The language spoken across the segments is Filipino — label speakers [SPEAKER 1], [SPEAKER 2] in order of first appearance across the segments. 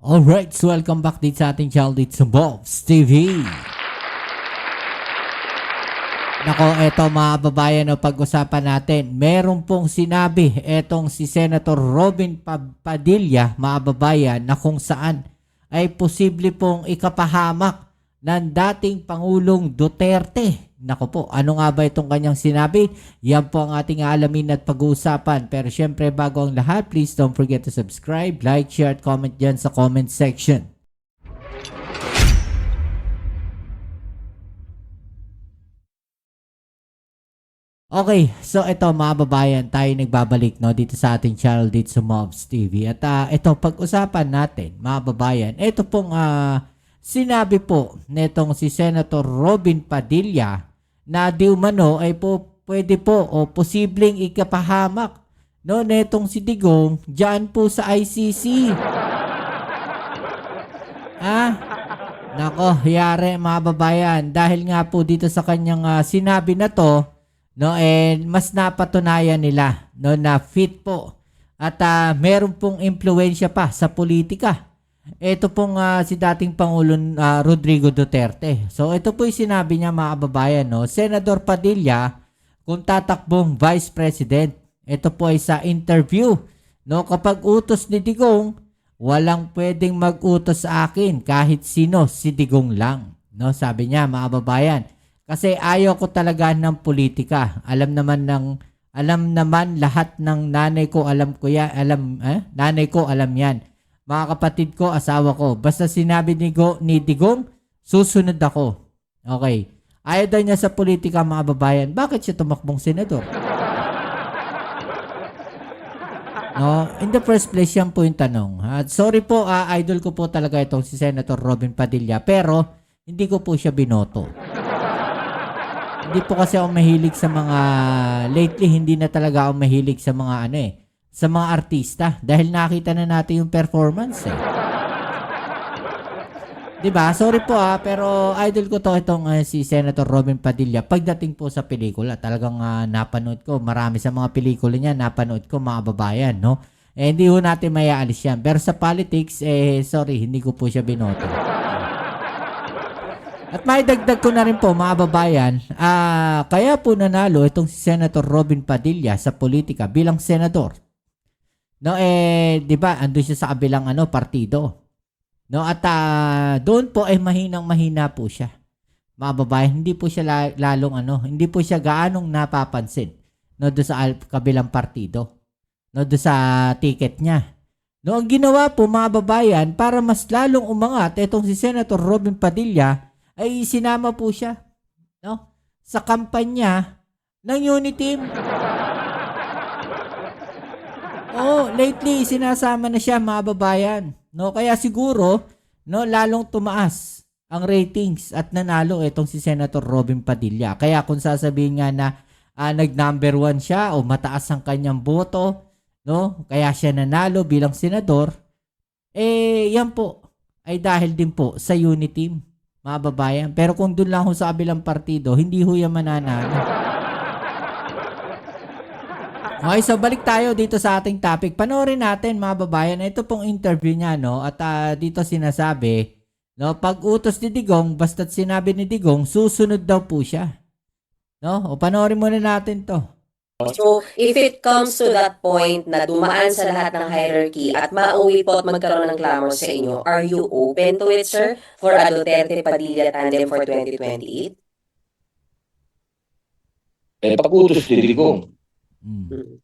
[SPEAKER 1] Alright, so welcome back dito sa ating channel dito sa Bobs TV. Nako, eto mga babayan, no, pag-usapan natin. Meron pong sinabi etong si Senator Robin Padilla, mga babayan, na kung saan ay posible pong ikapahamak ng dating Pangulong Duterte. Nako po, ano nga ba itong kanyang sinabi? Yan po ang ating alamin at pag-uusapan. Pero syempre, bago ang lahat, please don't forget to subscribe, like, share at comment dyan sa comment section. Okay, so ito mga babayan, tayo nagbabalik no dito sa ating channel dito sa Mobs TV. At ito pag-usapan natin mga babayan, ito pong sinabi po netong si Senator Robin Padilla na di umano ay po pwede po o posibleng ikapahamak no netong si Digong diyan po sa ICC. Nako, yare mga babayan, dahil nga po dito sa kanyang sinabi na to, no, mas napatunayan nila no na fit po at meron pong impluwensya pa sa politika. Ito pong si dating Pangulong Rodrigo Duterte. So ito po 'yung sinabi niya mga kababayan, no. Senador Padilla kung tatakbong Vice President. Ito po ay sa interview, no, kapag utos ni Digong, walang pwedeng mag-utos sa akin kahit sino, si Digong lang, no, sabi niya mga kababayan. Kasi ayaw ko talaga ng politika. Alam naman lahat ng nanay ko, alam ko yan, nanay ko alam yan. Mga kapatid ko, asawa ko. Basta sinabi ni Digong, susunod ako. Okay. Ayaw daw niya sa politika mga babayan. Bakit siya tumakbong senador? No, in the first place, yan po yung tanong. Sorry po, idol ko po talaga itong si Senator Robin Padilla. Pero, hindi ko po siya binoto. Hindi po kasi ako mahilig sa mga, lately hindi na talaga ako mahilig sa mga sa mga artista dahil nakita na natin yung performance eh. 'Di ba? Sorry po pero idol ko to itong si Senator Robin Padilla. Pagdating po sa pelikula, talagang napanood ko, marami sa mga pelikula niya napanood ko mga babayan, no? Hindi ho natin maiaalis yan. Pero sa politics sorry, hindi ko po siya binoto. At maidagdag ko na rin po mga babayan, kaya po nanalo itong si Senator Robin Padilla sa politika bilang senador. No, 'di ba? Andun siya sa kabilang partido. No, at doon po ay mahinang-mahina po siya. Mga babayan, hindi po siya hindi po siya gaanong napapansin no do sa kabilang partido. No, do sa ticket niya. No, ang ginawa po mga babayan para mas lalong umangat itong si Senator Robin Padilla ay sinama po siya, no, sa kampanya ng Uniteam. Lately sinasama na siya mga babayan, no, kaya siguro no lalong tumaas ang ratings at nanalo itong si Senator Robin Padilla. Kaya kung sasabihin nga na nag-number 1 siya o mataas ang kanyang boto, no, kaya siya nanalo bilang senador, yan po ay dahil din po sa Uniteam. Mga babayan. Pero kung doon lang ho sa kabilang partido, hindi ho yan mananalo. Okay, so balik tayo dito sa ating topic. Panoorin natin mga babayan. Ito pong interview niya, no? At dito sinasabi, no, pag utos ni Digong, basta't sinabi ni Digong, susunod daw po siya. No? O panoorin muna natin to.
[SPEAKER 2] So, if it comes to that point na dumaan sa lahat ng hierarchy at mauwi po at magkaroon ng clamor sa inyo, are you open to it, sir, for a Duterte-Padilla tandem for 2028?
[SPEAKER 3] Pag-utos ni Digong.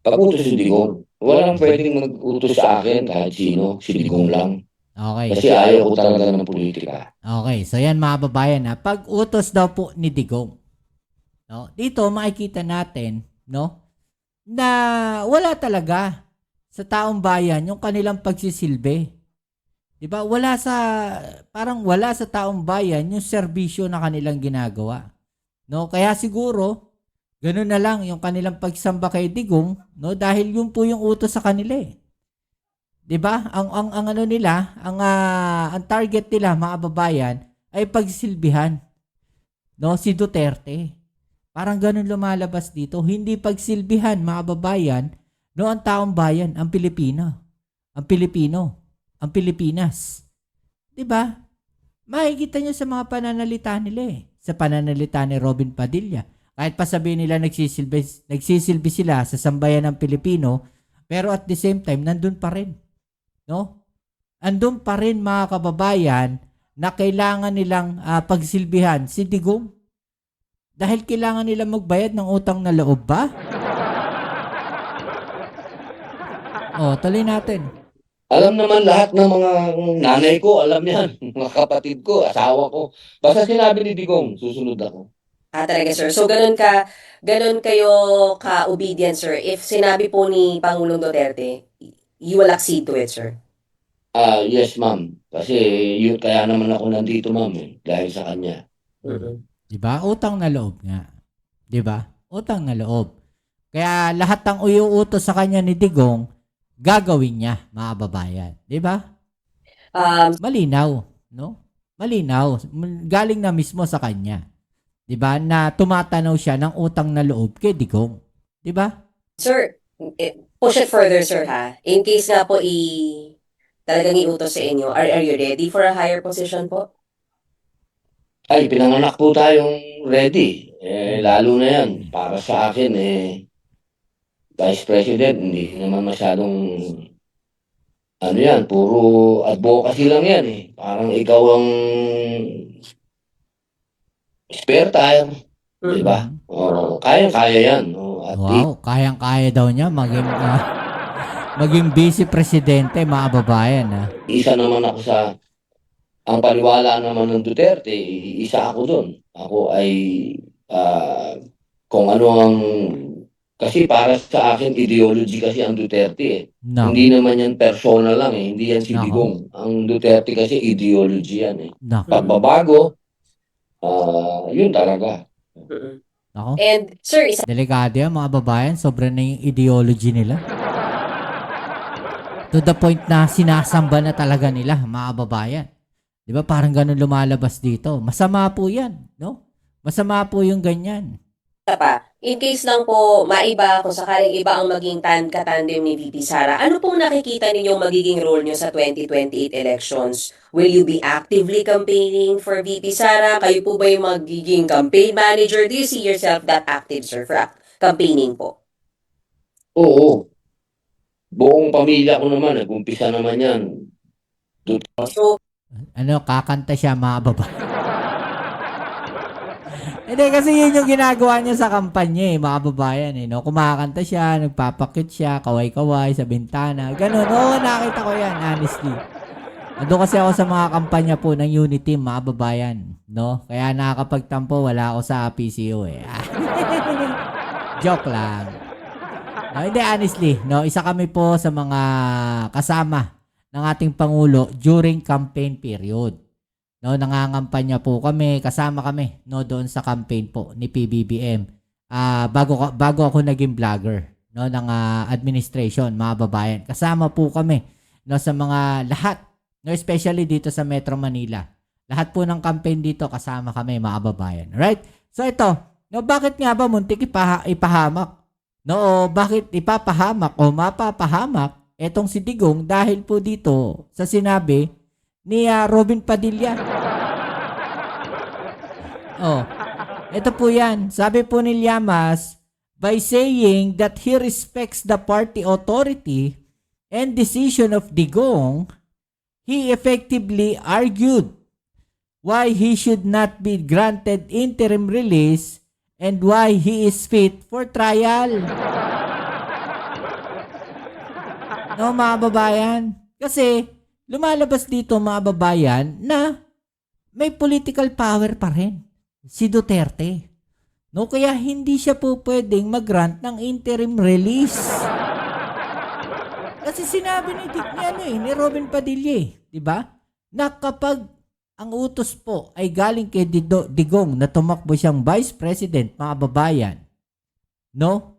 [SPEAKER 3] Pag-utos ni Digong. Walang pwedeng mag-utos sa akin kahit sino, si Digong lang.
[SPEAKER 1] Okay.
[SPEAKER 3] Kasi ayaw ko talaga ng politika.
[SPEAKER 1] Okay, so yan mga babayan, pag-utos daw po ni Digong. No? Dito makikita natin, no, na wala talaga sa taong bayan yung kanilang pagsisilbi. 'Di ba? Parang wala sa taong bayan yung serbisyo na kanilang ginagawa. No, kaya siguro ganoon na lang yung kanilang pagsamba kay Digong, no, dahil yun po yung utos sa kanila eh. 'Di ba? Ang ang target nila mga babayan ay pagsilbihan, no, si Duterte. Parang ganun lumalabas dito. Hindi pagsilbihan, mga babayan, no, ang taong bayan, ang Pilipino, ang Pilipinas. 'Di ba? Makikita nyo sa mga pananalita nila eh. Sa pananalita ni Robin Padilla. Kahit pa sabihin nila nagsisilbi sila sa sambayan ng Pilipino, pero at the same time, nandun pa rin. No? Andun pa rin mga kababayan na kailangan nilang pagsilbihan si Digong. Dahil kailangan nilang magbayad ng utang na loob ba? Tuloy natin.
[SPEAKER 3] Alam naman lahat ng mga nanay ko, alam yan. Mga kapatid ko, asawa ko. Basta sinabi ni Digong, susunod ako.
[SPEAKER 2] Talaga, sir. So, ganun kayo ka-obedient, sir. If sinabi po ni Pangulong Duterte, you will accede to it, sir.
[SPEAKER 3] Yes, ma'am. Kasi yun, kaya naman ako nandito, ma'am, dahil sa kanya.
[SPEAKER 1] Diba? Utang na loob nga. Diba? Utang na loob. Kaya lahat ng uyuutos sa kanya ni Digong, gagawin niya, mga babayan. Diba? Malinaw. No? Malinaw. Galing na mismo sa kanya. Diba? Na tumatanaw siya ng utang na loob kay Digong. Diba?
[SPEAKER 2] Sir, push it further, sir, ha? In case nga po talagang iutos sa inyo, are you ready for a higher position po?
[SPEAKER 3] Ay, pinanganak po tayong ready. Lalo na yan. Para sa akin, Vice President, hindi naman masyadong, yan, puro advocacy lang yan Parang ikaw ang spare tire. Diba? Kaya yan.
[SPEAKER 1] Wow, kayang-kaya daw niya maging vice presidente, mga babayan.
[SPEAKER 3] Isa naman ako ang paniwala naman ng Duterte, isa ako doon. Ako ay, kung ano kasi para sa akin, ideology kasi ang Duterte
[SPEAKER 1] No.
[SPEAKER 3] Hindi naman yan personal lang Hindi yan si
[SPEAKER 1] Nako.
[SPEAKER 3] Digong. Ang Duterte kasi ideology yan
[SPEAKER 1] Nako.
[SPEAKER 3] Pagbabago, yun talaga.
[SPEAKER 1] Nako.
[SPEAKER 2] And, sir,
[SPEAKER 1] Delikado yan, mga babayan. Sobra na yung ideology nila. To the point na sinasamba na talaga nila, mga babayan. Di ba? Parang ganun lumalabas dito. Masama po yan, no? Masama po yung ganyan.
[SPEAKER 2] in case lang po maiba, kung sakaling iba ang maging katandem ni VP Sara, ano pong nakikita ninyong magiging role nyo sa 2028 elections? Will you be actively campaigning for VP Sara? Kayo po ba yung magiging campaign manager? Do you see yourself that active, sir, for campaigning po?
[SPEAKER 3] Oo. Buong pamilya ko naman, nag-umpisa naman yan.
[SPEAKER 2] So,
[SPEAKER 1] Kakanta siya, mga babayan. Hindi, kasi yun yung ginagawa niya sa kampanya mga babayan no? Kumakanta siya, nagpapakit siya, kaway-kaway sa bintana, ganun. Nakita ko yan, honestly. Ando kasi ako sa mga kampanya po ng Unity, mga babayan, no? Kaya nakakapagtampo, wala ako sa PCO Joke lang. No, hindi, honestly, no? Isa kami po sa mga kasama ng ating Pangulo during campaign period. No, nangangampanya po kami, kasama kami no doon sa campaign po ni PBBM. Bago ako naging vlogger no ng administration, mga babayan. Kasama po kami no sa mga lahat, no especially dito sa Metro Manila. Lahat po ng campaign dito kasama kami, mga babayan. Right? So ito, no bakit nga ba muntik ipahamak? No, bakit ipapahamak o mapapahamak etong si Digong dahil po dito sa sinabi ni Robin Padilla. Ito po yan. Sabi po ni Llamas, by saying that he respects the party authority and decision of Digong, he effectively argued why he should not be granted interim release and why he is fit for trial. No, mga babayan. Kasi, lumalabas dito, mga babayan, na may political power pa rin si Duterte. No, kaya hindi siya po pwedeng mag-grant ng interim release. Kasi sinabi ni Robin Padilla, di ba? Na kapag ang utos po ay galing kay Digong na tumakbo siyang vice president, mga babayan, no?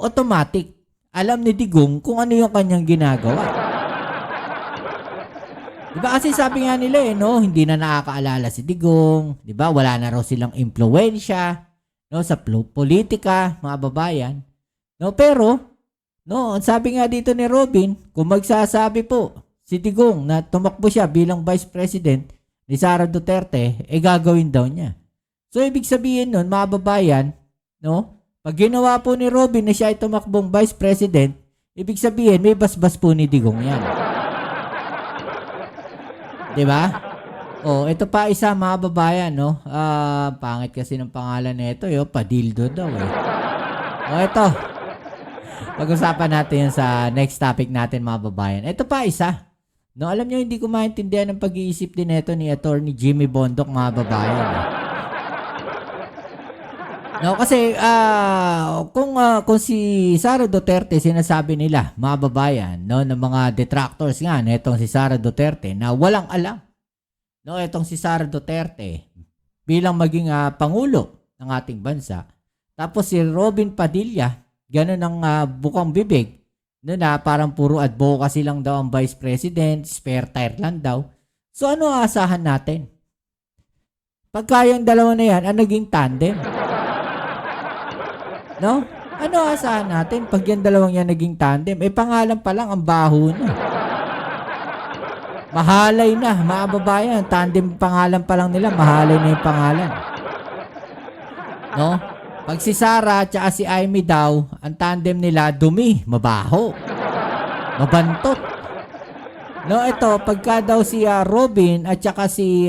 [SPEAKER 1] Automatic, alam ni Digong kung ano yung kanyang ginagawa. Diba kasi sabi nga nila no, hindi na nakakaalala si Digong, 'di ba? Wala na raw silang impluwensya no sa politika, mga babayan. No, pero no, sabi nga dito ni Robin, kung magsasabi po si Digong na tumakbo siya bilang Vice President ni Sara Duterte, gagawin daw niya. So, ibig sabihin nun, mga babayan, no? Pag ginawa po ni Robin na siya ay tumakbong Vice President, ibig sabihin, may basbas po ni Digong yan. Diba? Oh, ito pa isa, mga babayan, no? Pangit kasi ng pangalan nito, Padildo daw, ito. Pag-usapan natin yun sa next topic natin, mga babayan. Ito pa isa. No, alam nyo, hindi ko maintindihan ng pag-iisip din ito ni Attorney Jimmy Bondoc, mga babayan. No, kasi kung si Sara Duterte sinasabi nila, mga babayan, no, ng mga detractors nga nitong si Sara Duterte na walang alam. No, itong si Sara Duterte bilang maging pangulo ng ating bansa. Tapos si Robin Padilla, ganun ang bukang bibig, no, na parang puro advocacy lang daw ang Vice President, spare tire lang daw. So ano aasahan natin? Pagka yung dalawa na yan, naging tandem. No? Ano aasahan natin pag yung dalawang yan naging tandem? Pangalan pa lang, ang baho na. Mahalay na, mga babayan. Tandem pangalan pa lang nila, mahalay na yung pangalan. No? Pag si Sara at si Amy daw, ang tandem nila, dumi, mabaho, mabantot. No, ito, pagka daw si Robin at saka si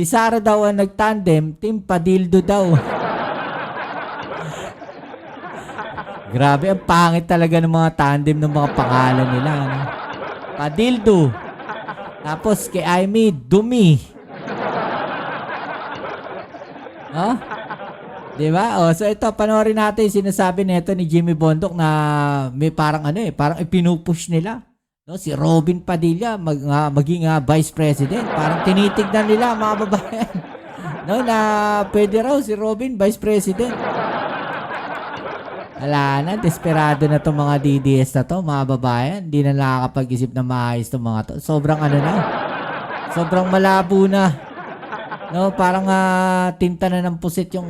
[SPEAKER 1] Sara daw ang nagtandem, Team Padildo daw. Grabe, ang pangit talaga ng mga tandem ng mga pangalan nila. No? Padildo. Tapos kay Amy, dumi. Oh? Diba? So ito, panoorin natin sinasabi nito ni Jimmy Bondoc na may parang parang ipinupush nila. No, si Robin Padilla maging Vice President. Parang tinitignan nila, mga babayan. No, na pwede raw si Robin Vice President. Wala na, desperado na itong mga DDS na to, mga babayan. Hindi na nakakapag-isip na maayos itong mga to. Sobrang sobrang malabo na. No, parang tinta na ng pusit yung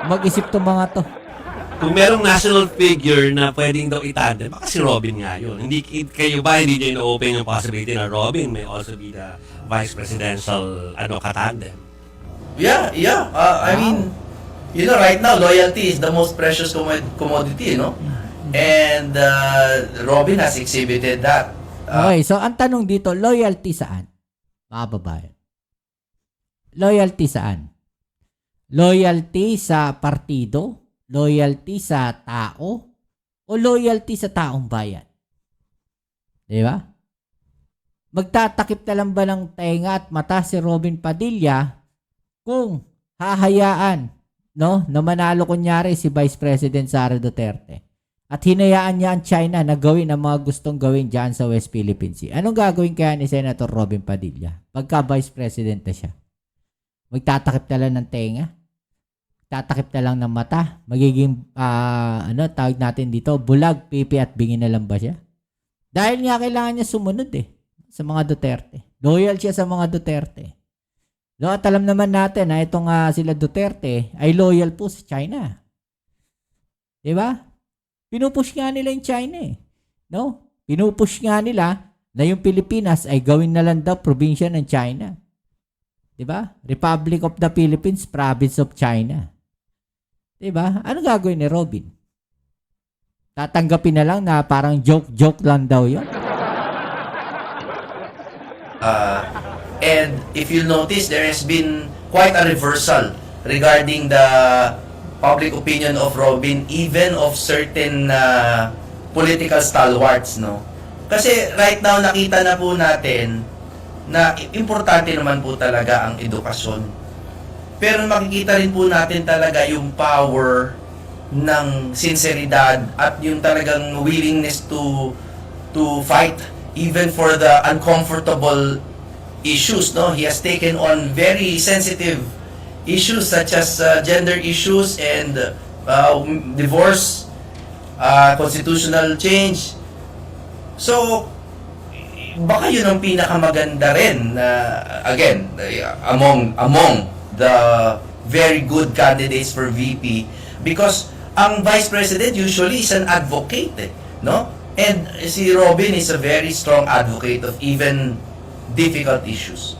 [SPEAKER 1] mag-isip itong mga to.
[SPEAKER 4] Kung merong national figure na pwedeng daw itandem, baka si Robin nga yun. Hindi kayo ba, hindi nyo ino-open yung possibility na Robin may also be the vice presidential katandem?
[SPEAKER 5] Yeah. I mean, right now, loyalty is the most precious commodity, no? And Robin has exhibited that.
[SPEAKER 1] Okay, so ang tanong dito, loyalty saan? Mga babae. Loyalty saan? Loyalty sa partido? Loyalty sa tao? O loyalty sa taong bayan? Di ba? Magtatakip na lang ba ng tenga at mata si Robin Padilla kung hahayaan, no, na manalo kunyari si Vice President Sara Duterte at hinayaan niya ang China na gawin ang mga gustong gawin dyan sa West Philippine Sea? Anong gagawin kaya ni Senator Robin Padilla pagka Vice President na siya? Magtatakip na lang ng tenga? Tatakip na lang ng mata? Magiging, tawag natin dito, bulag, pipi at bingi na lang ba siya? Dahil nga kailangan niya sumunod sa mga Duterte. Loyal siya sa mga Duterte. No, at alam naman natin na itong sila Duterte ay loyal po sa China. Diba? Pinupush nga nila yung China No? Pinupush nga nila na yung Pilipinas ay gawin na lang daw probinsya ng China. Diba? Republic of the Philippines, province of China. Diba? Ano gagawin ni Robin? Tatanggapin na lang na parang joke lang daw yun?
[SPEAKER 5] And if you notice, there has been quite a reversal regarding the public opinion of Robin, even of certain political stalwarts, no? Kasi right now, nakita na po natin na importante naman po talaga ang edukasyon. Pero makikita rin po natin talaga yung power ng sinseridad at yung talagang willingness to fight even for the uncomfortable issues, no? He has taken on very sensitive issues such as gender issues and divorce, constitutional change. So, baka yun ang pinakamaganda rin again among the very good candidates for VP, because ang Vice President usually is an advocate, no? And si Robin is a very strong advocate of even difficult issues.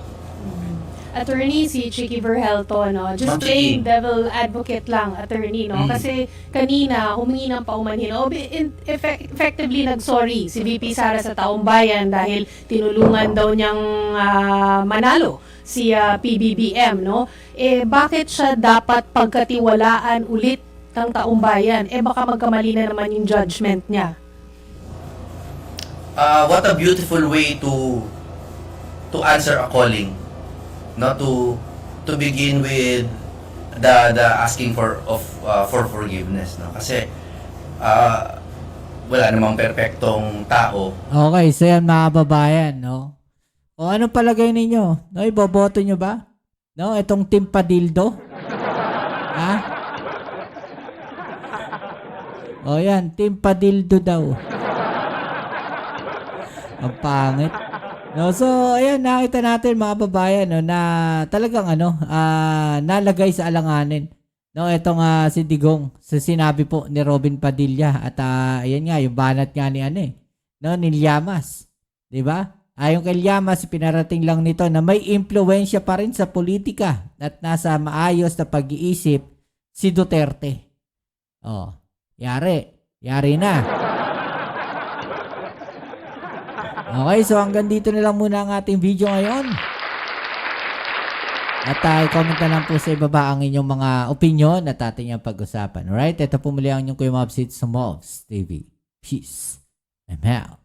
[SPEAKER 6] Attorney, si Chicky Verhelto, no? Just
[SPEAKER 5] Ma'am
[SPEAKER 6] playing
[SPEAKER 5] Chicky.
[SPEAKER 6] devil advocate lang, attorney, no?
[SPEAKER 5] Mm.
[SPEAKER 6] Kasi kanina, humingi ng paumanhin. Effectively nag-sorry si VP Sara sa Taong Bayan dahil tinulungan daw niyang manalo si PBBM, no? Bakit siya dapat pagkatiwalaan ulit ng Taong Bayan? Baka magkamali na naman yung judgment niya.
[SPEAKER 5] What a beautiful way to answer a calling, not to begin with the asking for forgiveness, no? Kasi wala namang perpektong tao.
[SPEAKER 1] Okay, so yan mga kababayan, no? O ano palagay ninyo? No, iboboto nyo ba? No, itong Team Padildo? Ha? O yan, Team Padildo daw. Ang pangit. No, so ayan, nakita natin mga babayan, no, na talagang nalagay sa alanganin. No, itong si Digong, sa sinabi po ni Robin Padilla at ayan nga yung banat nga ni no, ni Llamas, 'di ba? Ayon kay Llamas, pinarating lang nito na may impluwensya pa rin sa politika at nasa maayos na pag-iisip si Duterte. Oh, yari na. Okay, so hanggang dito na lang muna ang ating video ngayon. At i-comment na lang po sa ibaba ang inyong mga opinion at ating yung pag-usapan. Alright, ito po muli ang inyong Kuya Mobs sa Mobs TV. Peace. I'm out.